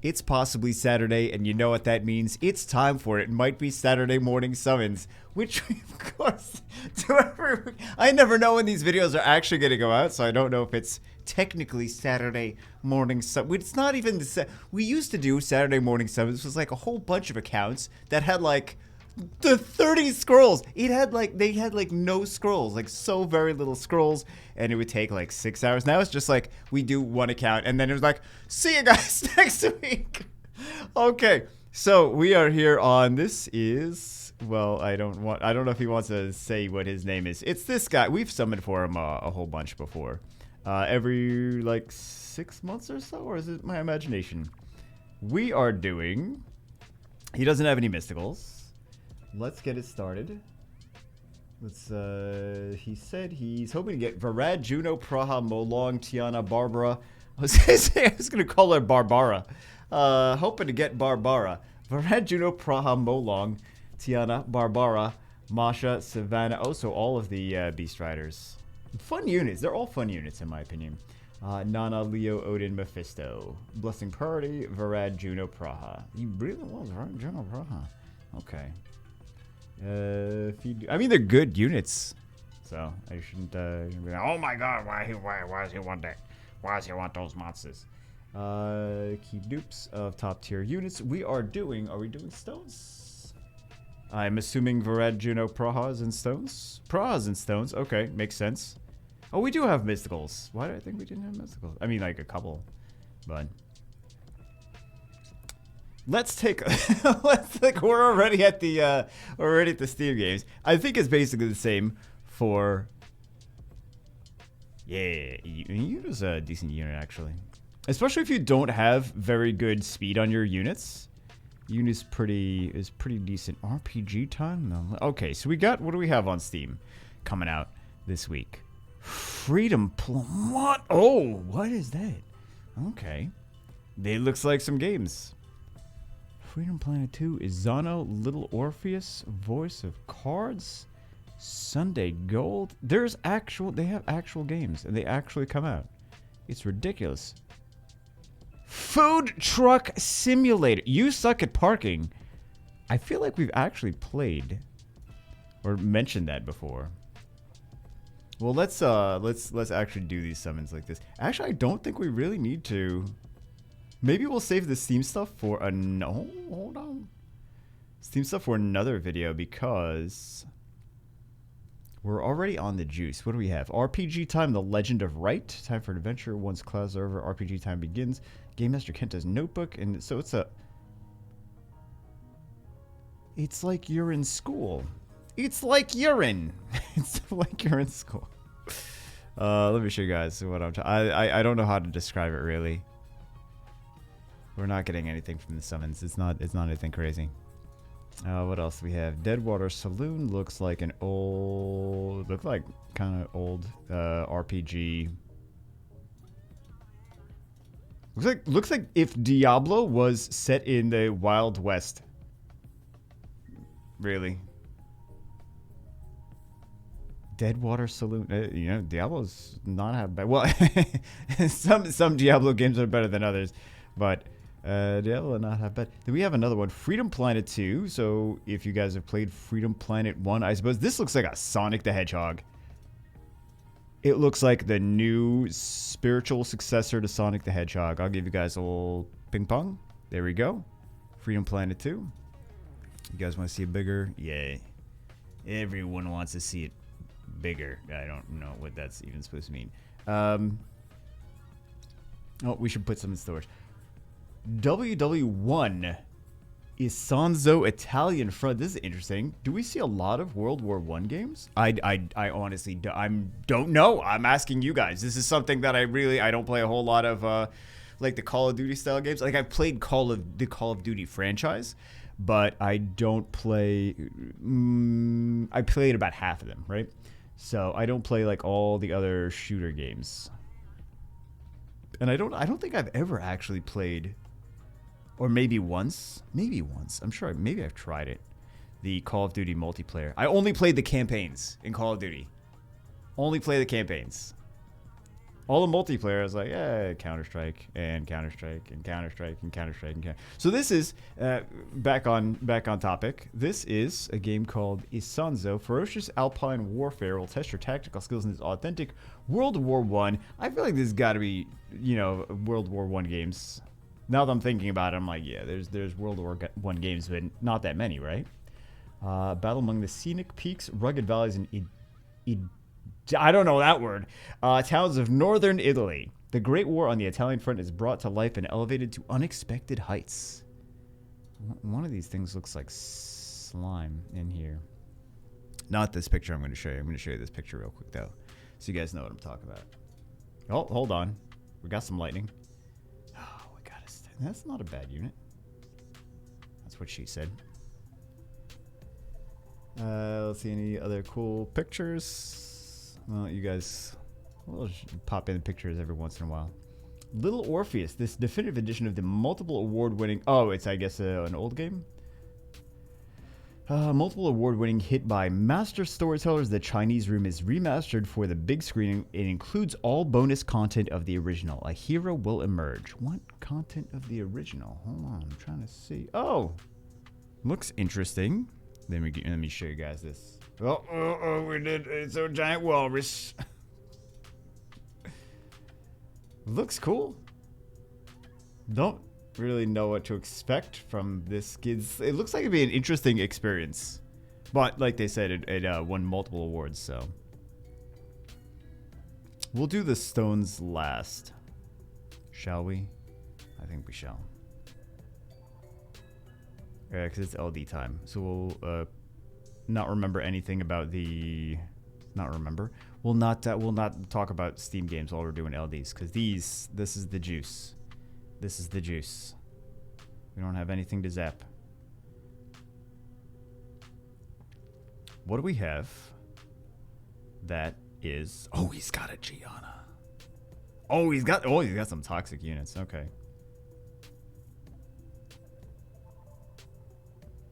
It's possibly Saturday, and you know what that means. It's time for it. It might be Saturday morning summons, which we, of course, do every week. I never know when these videos are actually going to go out, so I don't know if it's technically Saturday morning summons. It's not even the... We used to do Saturday morning summons. It was like a whole bunch of accounts that had like the 30 scrolls. It had like, they had like no scrolls, like so very little scrolls, and it would take like 6 hours. Now it's just like we do one account and then it was like, see you guys next week. Okay, so we are here on, this is, well, I don't know if he wants to say what his name is. It's this guy. We've summoned for him a whole bunch before. Every like 6 months or so, or is it my imagination? We are doing, he doesn't have any mysticals. Let's get it started. Let's, he said he's hoping to get Varad, Juno, Praha, Molong, Tiana, Barbara. I was going to call her Barbara. Hoping to get Barbara. Varad, Juno, Praha, Molong, Tiana, Barbara, Masha, Savannah. Oh, so all of the Beast Riders. Fun units. They're all fun units, in my opinion. Nana, Leo, Odin, Mephisto. Blessing Party, Varad, Juno, Praha. He really was Varad, Juno, Praha. Okay. I mean, they're good units, so I shouldn't be like, oh my god, why does he want that? Why does he want those monsters? Key dupes of top tier units. Are we doing stones? I'm assuming Varad, Juno, Prahas and stones. Prahas and stones. Okay, makes sense. Oh, we do have mysticals. Why do I think we didn't have mysticals? I mean, like a couple, but. Let's take. We're already at the Steam games. I think it's basically the same for. Yeah, Yuna's a decent unit actually, especially if you don't have very good speed on your units. Yuna's pretty decent. RPG time? No. Okay, so we got, what do we have on Steam coming out this week? Freedom Plum. What? Oh, what is that? Okay, it looks like some games. Freedom Planet 2, Izano, Little Orpheus, Voice of Cards, Sunday Gold. They have actual games, and they actually come out. It's ridiculous. Food Truck Simulator. You suck at parking. I feel like we've actually played or mentioned that before. Well, let's actually do these summons like this. Actually, I don't think we really need to. Maybe we'll save the Steam stuff for hold on. Steam stuff for another video because we're already on the juice. What do we have? RPG time, The Legend of Right. Time for an adventure. Once clouds are over, RPG time begins. Game Master Kenta's notebook, and so it's like you're in school. It's like urine. It's like you're in school. Let me show you guys what I'm I don't know how to describe it really. We're not getting anything from the summons. It's not anything crazy. What else do we have? Deadwater Saloon looks like an old, kind of old RPG. Looks like if Diablo was set in the Wild West. Really. Deadwater Saloon. Diablo's not half bad. Well, some Diablo games are better than others, but. Diablo not have bad. Then we have another one, Freedom Planet 2. So if you guys have played Freedom Planet 1, I suppose this looks like a Sonic the Hedgehog. It looks like the new spiritual successor to Sonic the Hedgehog. I'll give you guys a little ping pong. There we go. Freedom Planet 2. You guys want to see it bigger? Yeah. Everyone wants to see it bigger. I don't know what that's even supposed to mean. Oh, we should put some in storage. WW1 is Sanzo Italian front. This is interesting. Do we see a lot of World War I games? I honestly don't know. I'm asking you guys. This is something that I don't play a whole lot of like the Call of Duty style games. Like I've played the Call of Duty franchise, but I don't play I played about half of them, right? So I don't play like all the other shooter games. And I don't think I've ever actually played. Or maybe once. I'm sure maybe I've tried it. The Call of Duty multiplayer. I only played the campaigns in Call of Duty. Only play the campaigns. All the multiplayer, I was like, yeah, Counter-Strike and Counter-Strike and Counter-Strike and Counter-Strike and Counter. So this is back on topic. This is a game called Isanzo. Ferocious Alpine Warfare will test your tactical skills in this authentic World War One. I feel like this has got to be, you know, World War One games. Now that I'm thinking about it, I'm like, yeah, there's World War One games, but not that many, right? Battle among the scenic peaks, rugged valleys, and I don't know that word. Towns of northern Italy. The Great War on the Italian front is brought to life and elevated to unexpected heights. One of these things looks like slime in here. Not this picture I'm going to show you. I'm going to show you this picture real quick, though, so you guys know what I'm talking about. Oh, hold on. We got some lightning. Oh, we got it. That's not a bad unit. That's what she said. Let's see any other cool pictures. Well, you guys will pop in pictures every once in a while. Little Orpheus, this definitive edition of the multiple award-winning... Oh, it's, I guess, an old game? Multiple award-winning hit by master storytellers. The Chinese Room is remastered for the big screen. It includes all bonus content of the original. A hero will emerge. What content of the original? Hold on, I'm trying to see. Oh! Looks interesting. Let me show you guys this. Oh, we did. It's a giant walrus. Looks cool. Don't really know what to expect from this kids. It looks like it'd be an interesting experience. But like they said, it won multiple awards, so. We'll do the stones last. Shall we? I think we shall. Yeah, because it's LD time. So we'll not remember anything about the... Not remember. We'll not talk about Steam games while we're doing LDs, because this is the juice. This is the juice. We don't have anything to zap. What do we have? That is... Oh, he's got a Gianna. Oh, he's got some toxic units. Okay.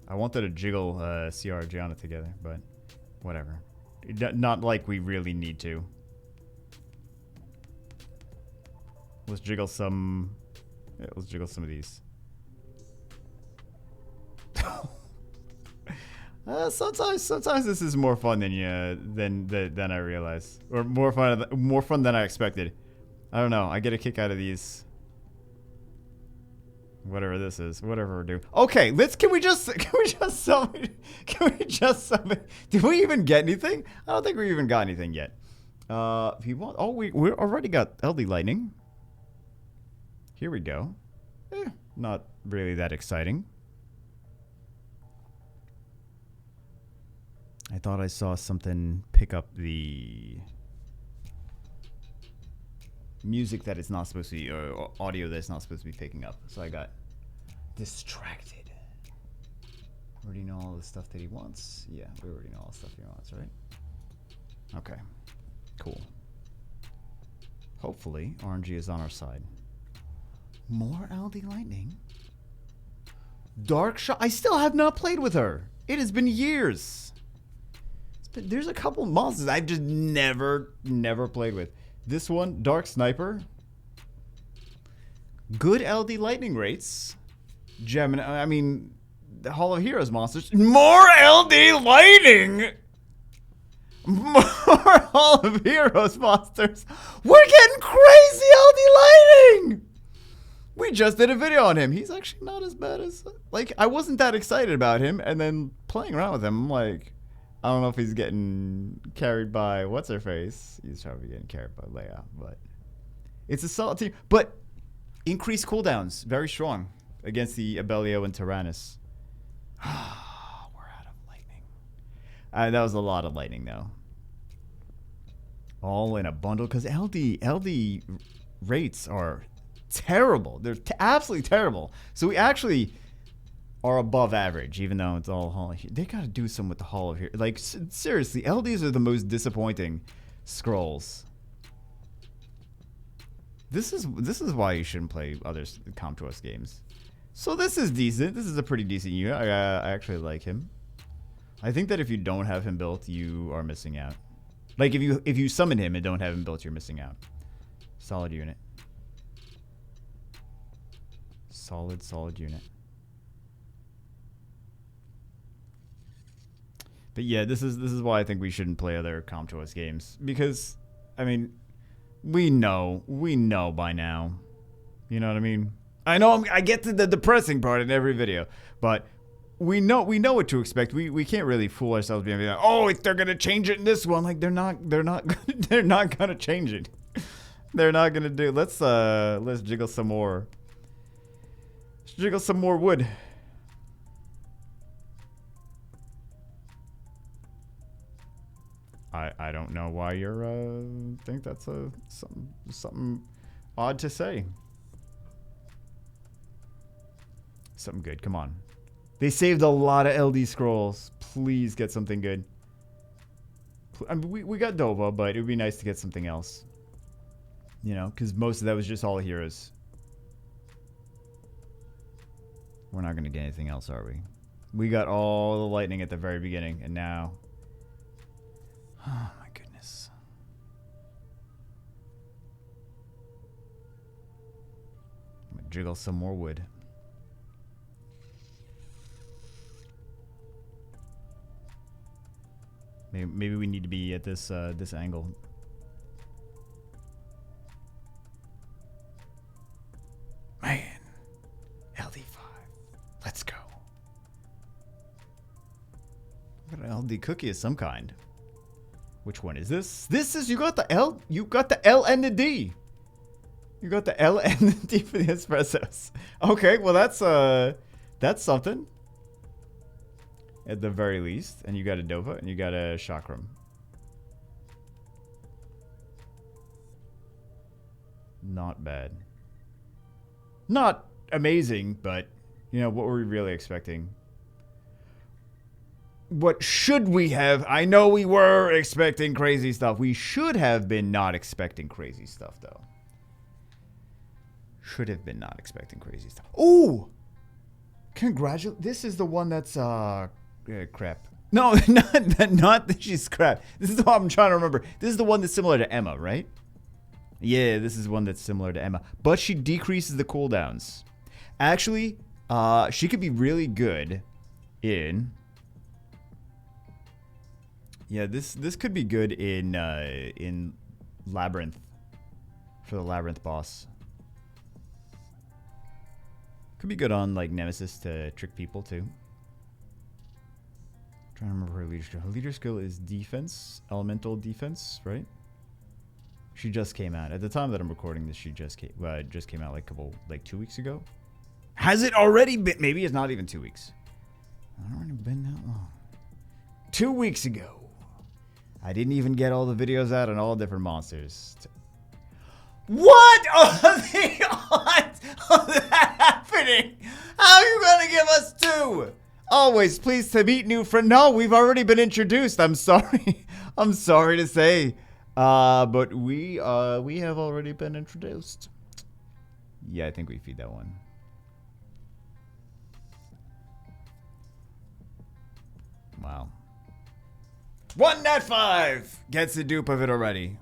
I wanted to jiggle CR Gianna together, but whatever. Not like we really need to. Let's jiggle some... Yeah, let's jiggle some of these. Sometimes this is more fun than I realize, or more fun than I expected. I don't know. I get a kick out of these. Whatever this is, whatever we're doing. Okay, can we just summon? Did we even get anything? I don't think we even got anything yet. If you want, we already got LD Lightning. Here we go. Not really that exciting. I thought I saw something pick up the music that it's not supposed to be, or audio that it's not supposed to be picking up. So I got distracted. Already know all the stuff that he wants. Yeah, we already know all the stuff he wants, right? Okay, cool. Hopefully, RNG is on our side. More LD Lightning. Dark Shot. I still have not played with her. It has been years. There's a couple monsters I've just never played with. This one, Dark Sniper. Good LD Lightning rates. Gemini, I mean, the Hall of Heroes monsters. More LD Lightning! More Hall of Heroes monsters. We're getting crazy LD Lightning! We just did a video on him. He's actually not as bad as... Like, I wasn't that excited about him, and then playing around with him, I'm like... I don't know if he's getting carried by what's-her-face. He's probably getting carried by Leia, but... It's a solid team. But increased cooldowns. Very strong against the Abellio and Tyrannus. We're out of lightning. That was a lot of lightning, though. All in a bundle. Because LD rates are terrible. They're absolutely terrible. So we actually... are above average, even though it's all Hall of Heroes. They gotta do something with the Hall of Heroes. Like, seriously, LDs are the most disappointing scrolls. This is why you shouldn't play other ComTOS games. So this is decent. This is a pretty decent unit. I actually like him. I think that if you don't have him built, you are missing out. Like, if you summon him and don't have him built, you're missing out. Solid unit. Solid unit. But yeah, this is why I think we shouldn't play other ComChoice games. Because, I mean, we know by now. You know what I mean? I know I get to the depressing part in every video, but we know what to expect. We can't really fool ourselves being like, oh, they're gonna change it in this one. Like they're not gonna change it. They're not gonna do. Let's jiggle some more. Let's jiggle some more wood. I don't know why you're think that's something odd to say. Something good. Come on. They saved a lot of LD scrolls. Please get something good. I mean, we got Dova, but it would be nice to get something else. You know, because most of that was just all heroes. We're not going to get anything else, are we? We got all the lightning at the very beginning, and now... Oh, my goodness. I'm going to jiggle some more wood. Maybe we need to be at this this angle. Man, LD5. Let's go. Got an LD cookie of some kind. Which one is this? This is, you got the L. You got the L and the D. You got the L and the D for the espressos. Okay, well that's something. At the very least. And you got a Dova and you got a Chakram. Not bad. Not amazing, but, you know, what were we really expecting? What should we have? I know we were expecting crazy stuff. We should have been not expecting crazy stuff, though. Should have been not expecting crazy stuff. Ooh! Congratulations. This is the one that's, crap. No, not that she's crap. This is what I'm trying to remember. This is the one that's similar to Emma, right? Yeah, this is one that's similar to Emma. But she decreases the cooldowns. Actually, she could be really good in... Yeah, this could be good in Labyrinth. For the Labyrinth boss. Could be good on, like, Nemesis to trick people, too. Trying to remember her leader skill. Her leader skill is defense, elemental defense, right? She just came out. At the time that I'm recording this, she just came out like 2 weeks ago. Has it already been? Maybe it's not even 2 weeks. It's already been that long. 2 weeks ago. I didn't even get all the videos out on all different monsters. What are the odds of that happening? How are you gonna give us 2? Always pleased to meet new friend. No, we've already been introduced. I'm sorry. I'm sorry to say. But we have already been introduced. Yeah, I think we feed that one. Wow. 1.5 gets the dupe of it already.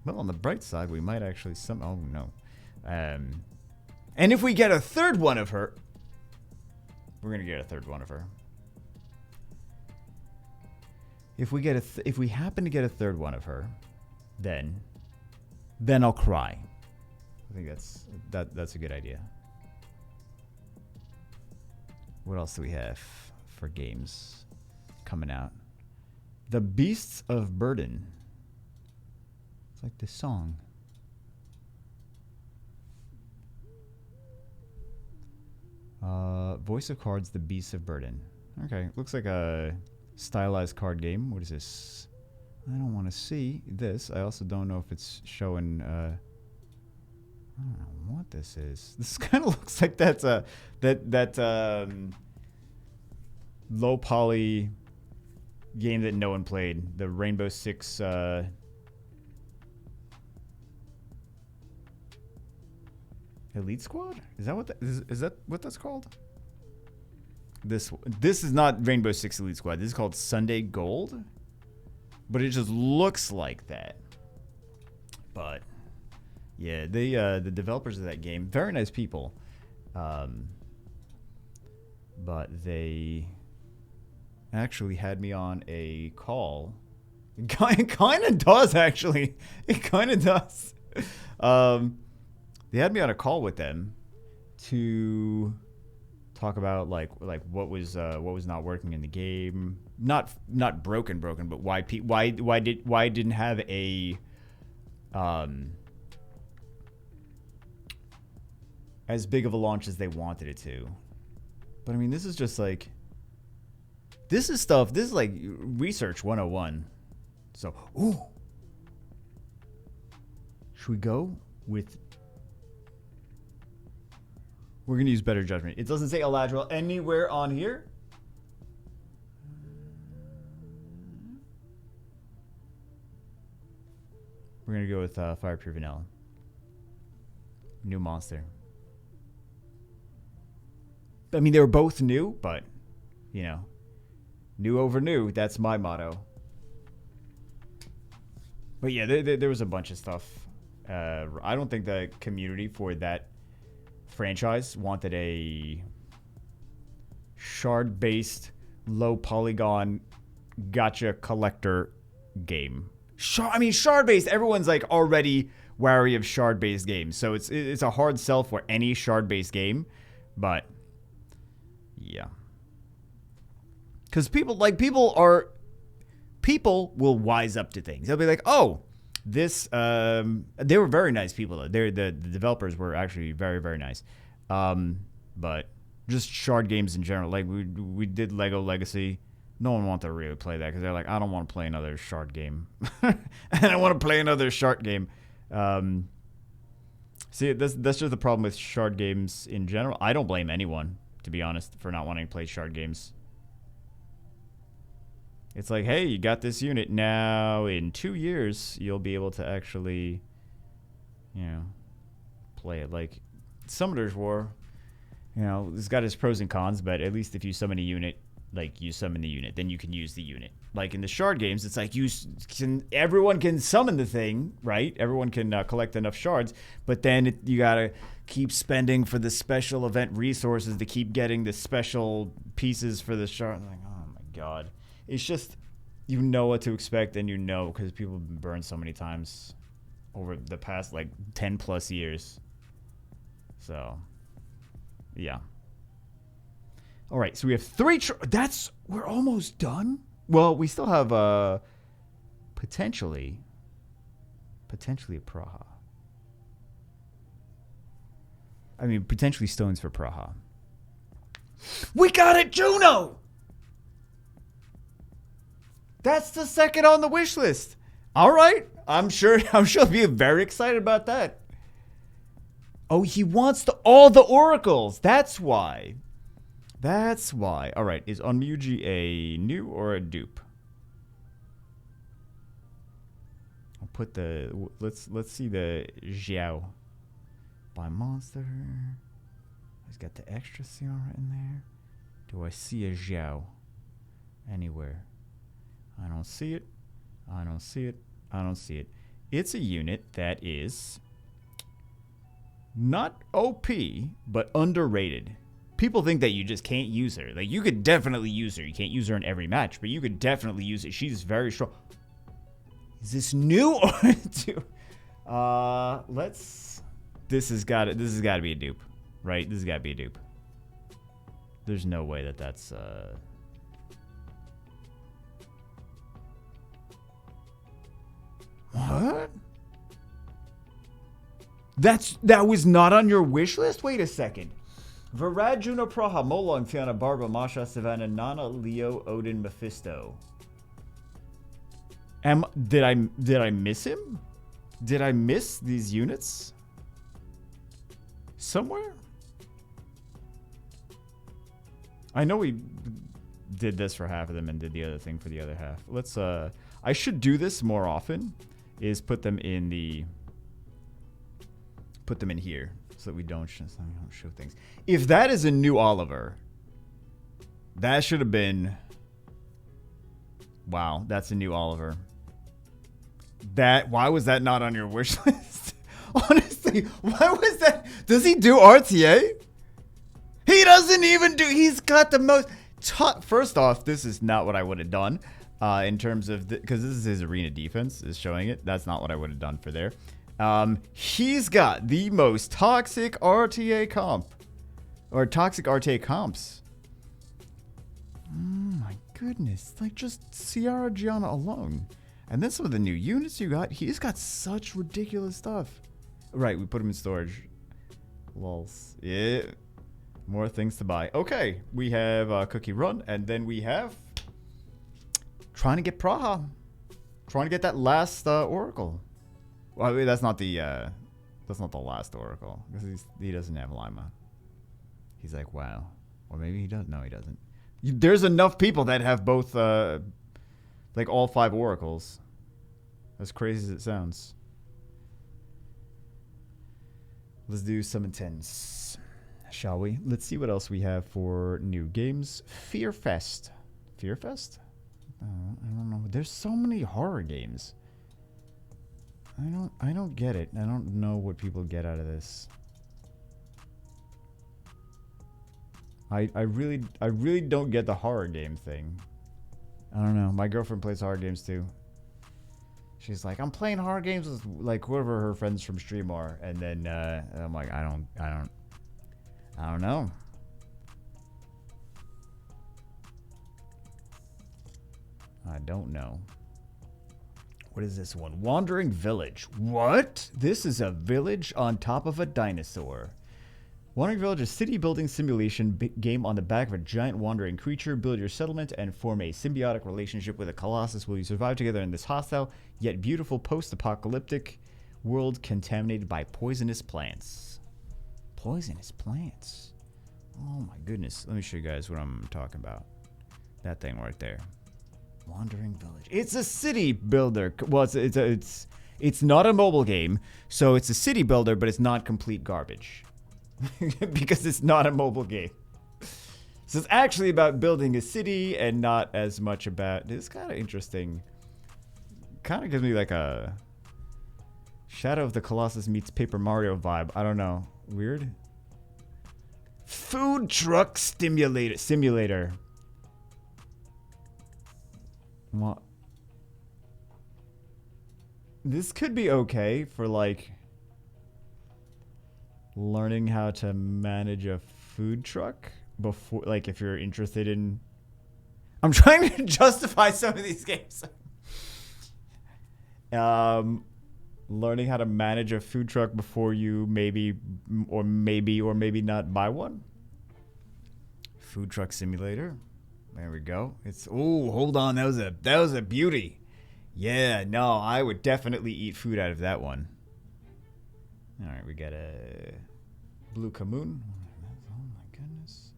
Well, on the bright side, we might actually oh no. And if we get a third one of her, we're gonna get a third one of her. If we get if we happen to get a third one of her, then I'll cry. I think that's a good idea. What else do we have for games coming out? The Beasts of Burden. It's like this song. Voice of Cards, The Beasts of Burden. Okay, looks like a stylized card game. What is this? I don't want to see this. I also don't know if it's showing. I don't know what this is. This kind of looks like that's that low poly game that no one played. The Rainbow Six. Elite Squad? Is that what is that what that's called? This is not Rainbow Six Elite Squad. This is called Sunday Gold. But it just looks like that. But yeah, they the developers of that game, very nice people. But they actually had me on a call. It kind of does, actually. It kind of does. They had me on a call with them to talk about like what was not working in the game. Not broken, but why didn't have a as big of a launch as they wanted it to. But I mean, this is just like, this is like research 101. So, ooh. Should we go with, we're going to use better judgment. It doesn't say Eladriel anywhere on here. We're going to go with Fire Pure Vanilla. New monster. I mean, they were both new, but, you know, new over new. That's my motto. But yeah, there was a bunch of stuff. I don't think the community for that franchise wanted a shard-based, low-polygon, gotcha collector game. Shard-based. Everyone's like already wary of shard-based games, so it's a hard sell for any shard-based game. But yeah, because people will wise up to things. They'll be like, oh, this, they were very nice people. The developers were actually very, very nice. But just shard games in general. Like we did Lego Legacy. No one wanted to really play that because they're like, I don't want to play another shard game. And I want to play another shard game. See, that's just the problem with shard games in general. I don't blame anyone, to be honest, for not wanting to play shard games. It's like, hey, you got this unit. Now, in 2 years, you'll be able to actually, you know, play it. Like, Summoner's War, you know, it's got its pros and cons, but at least if you summon a unit, like, you summon the unit, then you can use the unit. Like, in the shard games, it's like everyone can summon the thing, right? Everyone can collect enough shards, but then you gotta keep spending for the special event resources to keep getting the special pieces for the shard. Like, oh my god. It's just, you know what to expect, and you know, because people have been burned so many times over the past, like, 10 plus years. So, yeah. All right, so we have 3. We're almost done? Well, we still have, potentially a Praha. I mean, potentially stones for Praha. We got it, Juno! That's the second on the wish list. All right. I'm sure he'll be very excited about that. Oh, he wants all the oracles. That's why. That's why. All right. Is Onmyuji a new or a dupe? I'll put the, let's see the Xiao. By monster. He's got the extra CR in there. Do I see a Xiao anywhere? I don't see it. I don't see it. I don't see it. It's a unit that is not OP, but underrated. People think that you just can't use her. Like, you could definitely use her. You can't use her in every match, but you could definitely use it. She's very strong. Is this new or this has got to be a dupe, right? This has got to be a dupe. There's no way that that's What? That was not on your wish list? Wait a second. Varad, Juno, Praha, Molong, Fiona, Barba, Masha, Savannah, Nana, Leo, Odin, Mephisto. Did I miss him? Did I miss these units? Somewhere? I know we did this for half of them and did the other thing for the other half. Let's I should do this more often. Is put them in here so that we don't show things. If that is a new Oliver, that should have been, wow, that's a new Oliver. Why was that not on your wish list? Honestly, why was that? Does he do RTA? He doesn't even do, he's got the most, first off, this is not what I would have done in terms of, because this is his arena defense is showing it. That's not what I would have done for there. He's got the most toxic RTA comp, or toxic RTA comps. Oh my goodness, like just Ciara Gianna alone. And then some of the new units you got, he's got such ridiculous stuff. Right, we put him in storage. Lols. Yeah. More things to buy. Okay, we have Cookie Run, and then we have trying to get Praha. Trying to get that last Oracle. Well, I mean, that's not the last Oracle, because he doesn't have Lima. He's like, wow. Or maybe he does. No, he doesn't. There's enough people that have both, like all 5 Oracles. As crazy as it sounds. Let's do some intense, shall we? Let's see what else we have for new games. Fearfest. Fearfest? I don't know. There's so many horror games. I don't get it. I don't know what people get out of this. I really don't get the horror game thing. I don't know. My girlfriend plays horror games too. She's like, I'm playing horror games with like whoever her friends from stream are, and then I'm like, I don't know. I don't know. What is this one? Wandering Village. What? This is a village on top of a dinosaur. Wandering Village is a city building simulation game on the back of a giant wandering creature. Build your settlement and form a symbiotic relationship with a colossus. Will you survive together in this hostile yet beautiful post-apocalyptic world contaminated by poisonous plants? Poisonous plants. Oh my goodness. Let me show you guys what I'm talking about. That thing right there. Wandering Village. It's a city builder. Well, it's not a mobile game, so it's a city builder, but it's not complete garbage. Because it's not a mobile game. So it's actually about building a city and not as much about... It's kind of interesting. Kind of gives me like a Shadow of the Colossus meets Paper Mario vibe. I don't know. Weird. Food truck simulator. What? This could be okay for like learning how to manage a food truck before, like if you're interested in... I'm trying to justify some of these games. Learning how to manage a food truck before you maybe not buy one. Food truck simulator. There we go. It's, oh, hold on. That was a beauty. Yeah, no, I would definitely eat food out of that one. All right, we got a Blue Kamoon. Oh my goodness.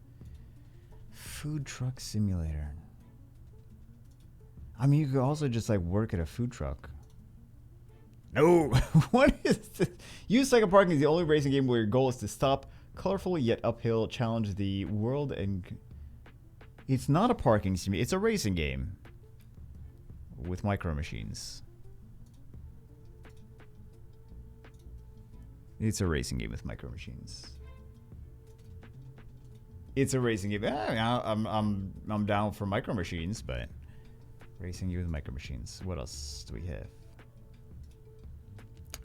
Food truck simulator. I mean, you could also just like work at a food truck. No, what is this? Use Second Parking is the only racing game where your goal is to stop colorful yet uphill, challenge the world, and it's not a parking simulator. It's a racing game with micro machines. It's a racing game with micro machines. It's a racing game. I'm down for micro machines, but racing game with micro machines. What else do we have?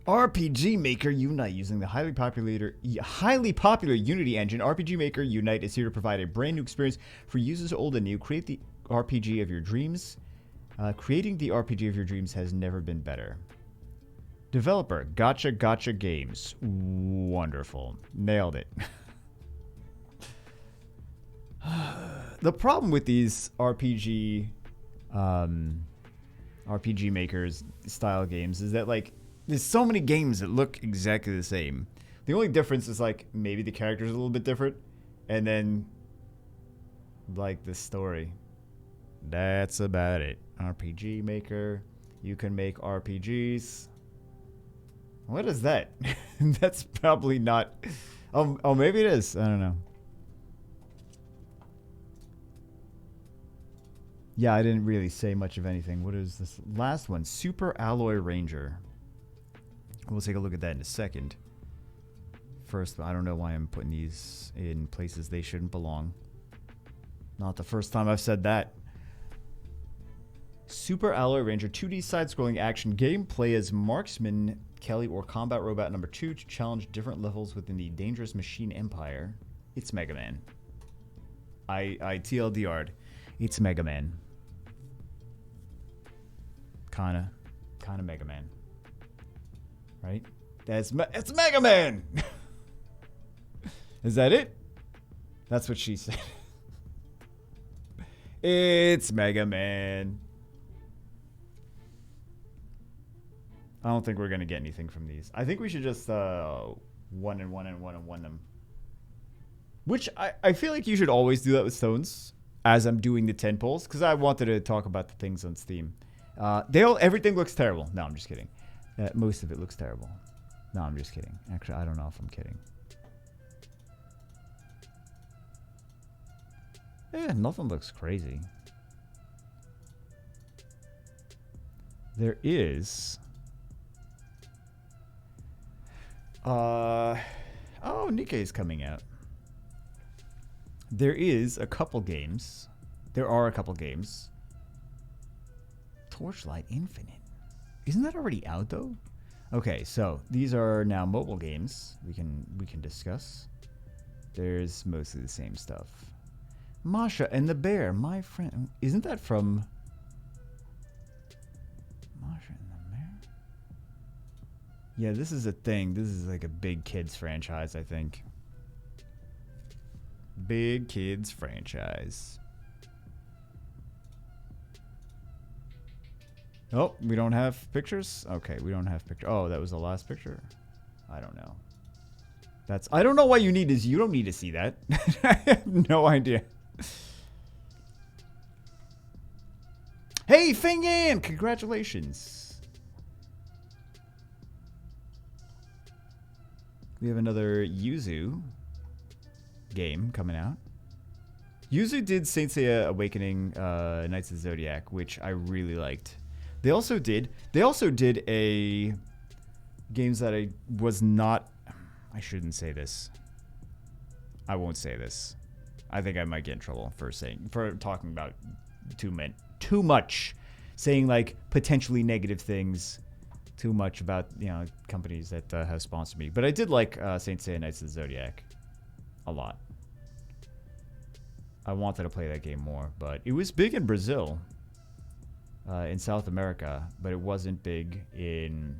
RPG Maker Unite. Using the highly popular Unity engine, RPG Maker Unite is here to provide a brand new experience for users old and new. Create the RPG of your dreams. Creating the RPG of your dreams has never been better. Developer, Gotcha Games. Wonderful. Nailed it. The problem with these RPG Makers style games is that, like, there's so many games that look exactly the same. The only difference is, like, maybe the characters are a little bit different, and then, like, the story. That's about it. RPG Maker. You can make RPGs. What is that? That's probably not... Oh, maybe it is. I don't know. Yeah, I didn't really say much of anything. What is this last one? Super Alloy Ranger. We'll take a look at that in a second. First, I don't know why I'm putting these in places they shouldn't belong. Not the first time I've said that. Super Alloy Ranger, 2D side-scrolling action game. Play as Marksman Kelly or Combat Robot number 2 to challenge different levels within the dangerous machine empire. It's Mega Man. I TLDR'd. It's Mega Man. Kinda Mega Man. Right? It's Mega Man! Is that it? That's what she said. It's Mega Man. I don't think we're going to get anything from these. I think we should just one and one them. Which I feel like you should always do that with stones as I'm doing the 10 polls, because I wanted to talk about the things on Steam. Everything looks terrible. No, I'm just kidding. Most of it looks terrible. No, I'm just kidding. Actually, I don't know if I'm kidding. Yeah, nothing looks crazy. There is... oh, Nikkei's coming out. There is a couple games. There are a couple games. Torchlight Infinite. Isn't that already out though? Okay, so these are now mobile games. We can discuss. There's mostly the same stuff. Masha and the Bear, my friend. Isn't that from Masha and the Bear? Yeah, this is a thing. This is like a big kids franchise, I think. Big kids franchise. Oh, we don't have pictures? Okay, we don't have pictures. Oh, that was the last picture? I don't know. I don't know why you need this. You don't need to see that. I have no idea. Hey, Feng Yan! Congratulations. We have another Yuzu game coming out. Yuzu did Saint Seiya Awakening Knights of the Zodiac, which I really liked. They also did a games that I was not... I shouldn't say this. I won't say this. I think I might get in trouble for talking about too much, saying like potentially negative things, too much about companies that have sponsored me. But I did like Saint Seiya Knights of the Zodiac a lot. I wanted to play that game more, but it was big in Brazil, in South America, but it wasn't big in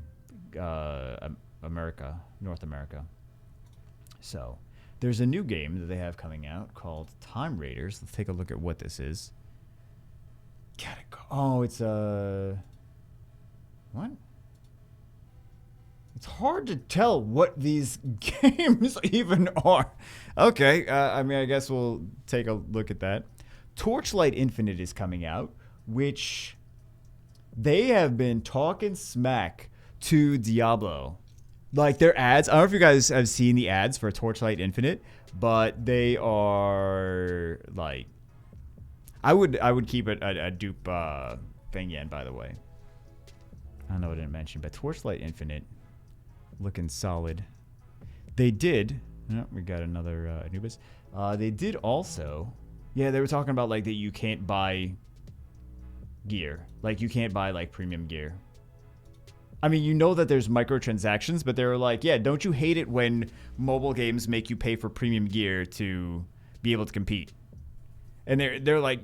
America, North America. So there's a new game that they have coming out called Time Raiders. Let's take a look at what this is. Gotta go. Oh, it's what? It's hard to tell what these games even are. Okay, I mean, I guess we'll take a look at that. Torchlight Infinite is coming out, which they have been talking smack to Diablo. Like their ads, I don't know if you guys have seen the ads for Torchlight Infinite, but they are like, I would keep it a dupe Feng Yan, by the way. I know I didn't mention, but Torchlight Infinite looking solid. They did. Oh, we got another Anubis. They did also. Yeah, they were talking about like that you can't buy gear. Like you can't buy like premium gear. I mean, you know that there's microtransactions, but they were like, yeah, don't you hate it when mobile games make you pay for premium gear to be able to compete? And they're like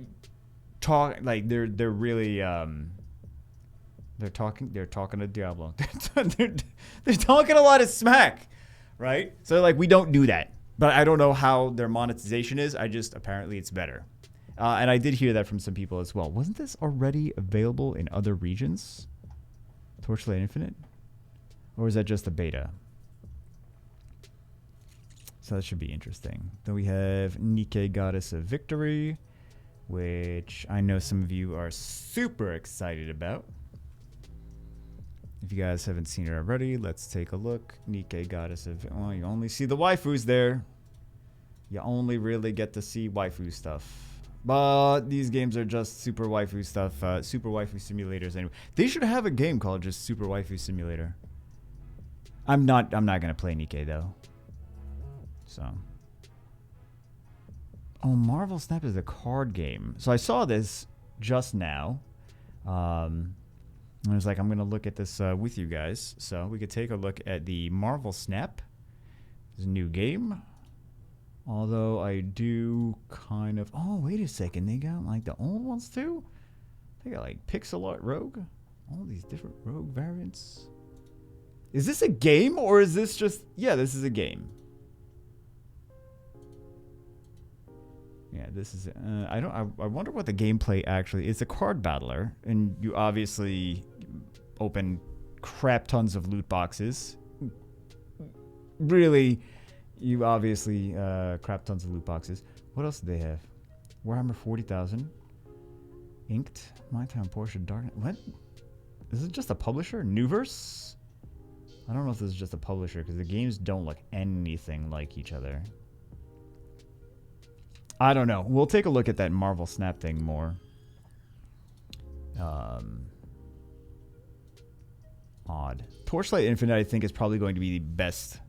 they're really they're talking to Diablo. they're talking a lot of smack, right? So like we don't do that. But I don't know how their monetization is. Apparently it's better. And I did hear that from some people as well. Wasn't this already available in other regions? Torchlight Infinite? Or is that just the beta? So that should be interesting. Then we have Nikkei Goddess of Victory, which I know some of you are super excited about. If you guys haven't seen it already, let's take a look. Nikkei Goddess of... Oh, you only see the waifus there. You only really get to see waifu stuff. But these games are just super waifu stuff, super waifu simulators anyway. They should have a game called just Super Waifu Simulator. I'm not gonna play Nikkei though. So. Oh, Marvel Snap is a card game. So I saw this just now. I was like, I'm gonna look at this with you guys. So we could take a look at the Marvel Snap. It's a new game. Although I do kind of... Oh, wait a second. They got like the old ones too? They got like Pixel Art Rogue. All these different Rogue variants. Is this a game or is this just... Yeah, this is a game. Yeah, this is... I wonder what the gameplay actually... It's a card battler. And you obviously open crap tons of loot boxes. Really... You obviously crap tons of loot boxes. What else do they have? Warhammer 40,000. Inked. My Town Porsche Dark. What? Is it just a publisher? Newverse? I don't know if this is just a publisher because the games don't look anything like each other. I don't know. We'll take a look at that Marvel Snap thing more. Odd. Torchlight Infinite, I think, is probably going to be the best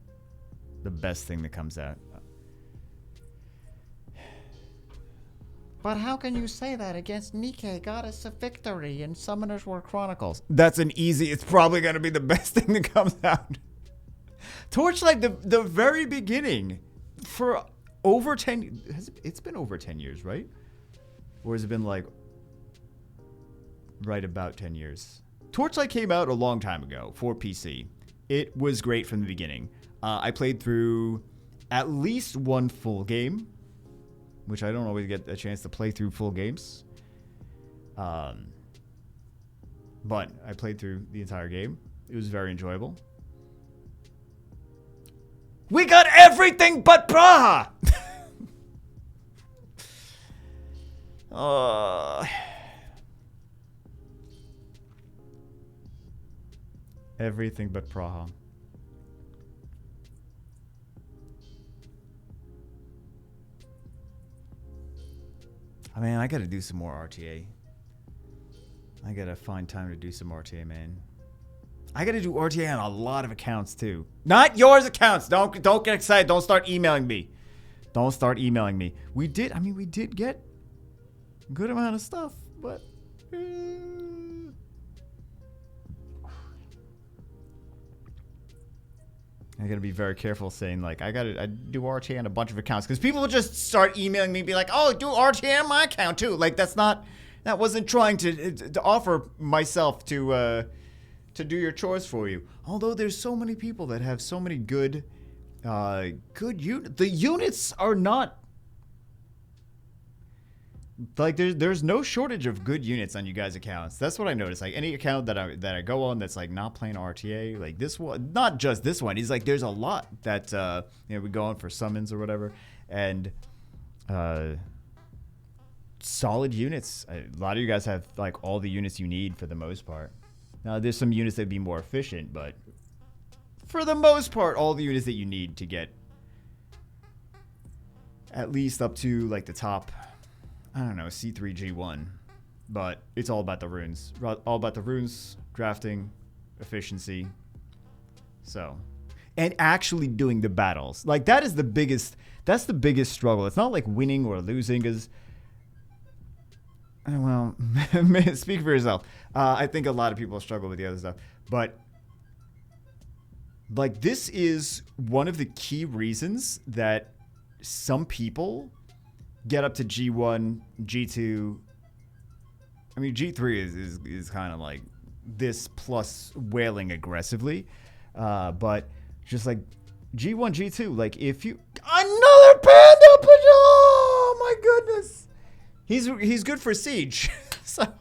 thing that comes out. But how can you say that against Nikkei, Goddess of Victory, and Summoners War Chronicles? That's an easy... It's probably going to be the best thing that comes out. Torchlight, the very beginning, for over 10... It's been over 10 years, right? Or has it been like... Right about 10 years. Torchlight came out a long time ago for PC. It was great from the beginning. I played through at least one full game, which I don't always get a chance to play through full games. But I played through the entire game. It was very enjoyable. We got everything but Praha! Everything but Praha. I mean, I gotta do some more RTA. I gotta find time to do some RTA, man. I gotta do RTA on a lot of accounts too. Not yours accounts. Don't get excited. Don't start emailing me. Don't start emailing me. We did get a good amount of stuff, but I gotta be very careful saying like I do RTA on a bunch of accounts because people will just start emailing me and be like, oh, do RTA on my account too. Like that wasn't trying to offer myself to do your chores for you. Although there's so many people that have so many good units. The units are not like there's no shortage of good units on you guys' accounts. That's what I noticed. Like any account that I go on that's like not playing RTA, like this one, not just this one. He's like there's a lot that we go on for summons or whatever, and solid units. A lot of you guys have like all the units you need for the most part. Now there's some units that'd be more efficient, but for the most part, all the units that you need to get at least up to like the top. I don't know, C3G1, but it's all about the runes. All about the runes, drafting, efficiency. So, and actually doing the battles. Like that's the biggest struggle. It's not like winning or losing because, well, speak for yourself. I think a lot of people struggle with the other stuff, but like this is one of the key reasons that some people get up to G1, G2. I mean, G3 is kind of like this plus wailing aggressively. But just like G1, G2, like if you... Another panda! Oh my goodness! He's good for siege. So,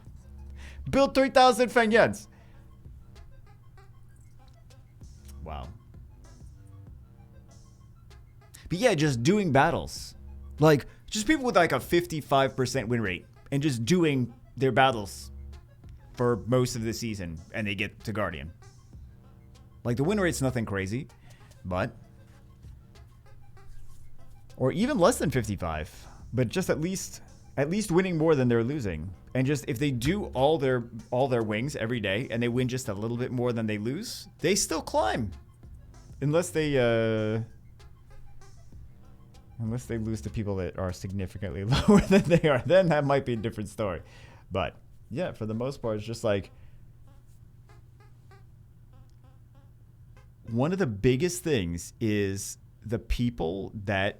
build 3,000 Feng Yens. Wow. But yeah, just doing battles. Like... Just people with like a 55% win rate and just doing their battles for most of the season and they get to Guardian. Like the win rate's nothing crazy, but... Or even less than 55, but just at least at least winning more than they're losing. And just if they do all their wings every day and they win just a little bit more than they lose, they still climb. Unless they lose to people that are significantly lower than they are, then that might be a different story. But yeah, for the most part, it's just like one of the biggest things is the people that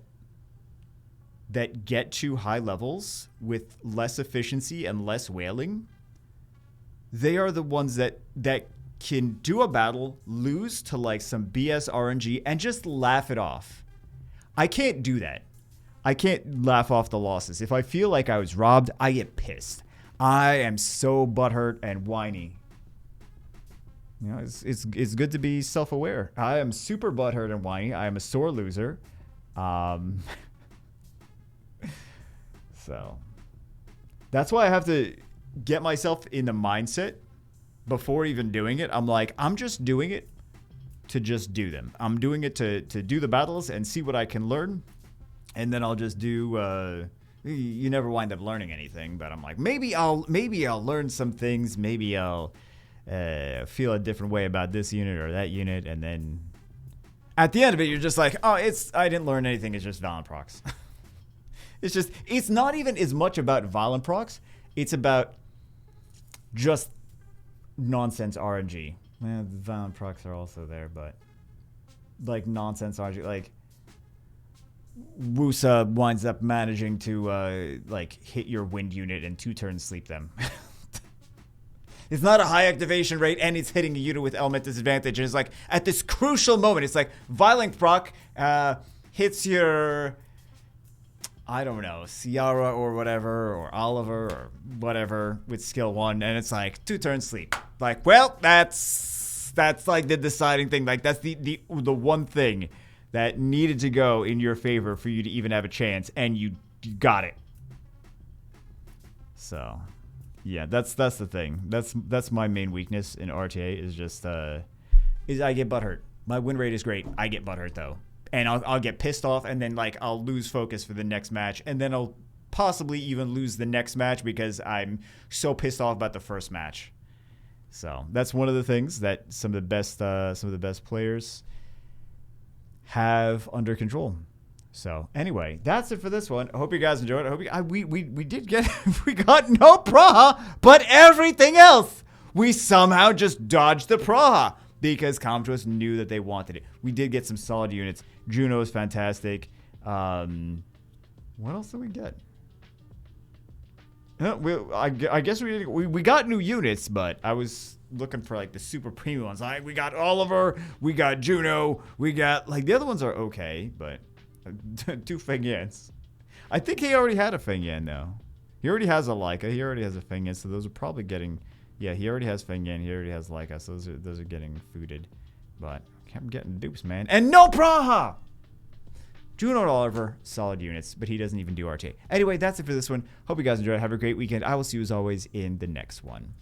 get to high levels with less efficiency and less whaling. They are the ones that can do a battle, lose to like some BS RNG, and just laugh it off. I can't do that. I can't laugh off the losses. If I feel like I was robbed, I get pissed. I am so butthurt and whiny. You know, it's good to be self-aware. I am super butthurt and whiny. I am a sore loser. So that's why I have to get myself in the mindset before even doing it. I'm like, I'm just doing it to just do them. I'm doing it to do the battles and see what I can learn. And then I'll just do, you never wind up learning anything, but I'm like, maybe I'll learn some things. Maybe I'll feel a different way about this unit or that unit. And then at the end of it, you're just like, oh, I didn't learn anything. It's just Valen procs. It's not even as much about Valen procs. It's about just nonsense RNG. Man, the Valen procs are also there, but like nonsense RNG. Like Wusa winds up managing to like hit your wind unit and 2 turns sleep them. It's not a high activation rate, and it's hitting a unit with element disadvantage. And it's like at this crucial moment, it's like Violent proc hits your, I don't know, Ciara or whatever, or Oliver or whatever with skill 1, and it's like 2 turns sleep. Like, well, that's like the deciding thing. Like that's the one thing that needed to go in your favor for you to even have a chance, and you got it. So, yeah, that's the thing. That's my main weakness in RTA is just is I get butthurt. My win rate is great. I get butthurt though. And I'll get pissed off, and then like I'll lose focus for the next match, and then I'll possibly even lose the next match because I'm so pissed off about the first match. So that's one of the things that some of the best players have under control. So anyway, that's it for this one. I hope you guys enjoyed it. I hope we did get we got no Praha, but everything else we somehow just dodged the Praha. Because Comtros knew that they wanted it. We did get some solid units. Juno is fantastic. What else did we get? I guess we got new units, but I was looking for like the super premium ones. Like we got Oliver, we got Juno, we got like the other ones are okay, but 2 Feng Yans. I think he already had a Feng Yan now. He already has a Leica. He already has a Feng Yan, so those are probably getting. Yeah, he already has Feng Yan. He already has Leica. So those are getting fooded. But I'm getting dupes, man. And no Praha! Juno and Oliver, solid units. But he doesn't even do RTA. Anyway, that's it for this one. Hope you guys enjoyed. Have a great weekend. I will see you as always in the next one.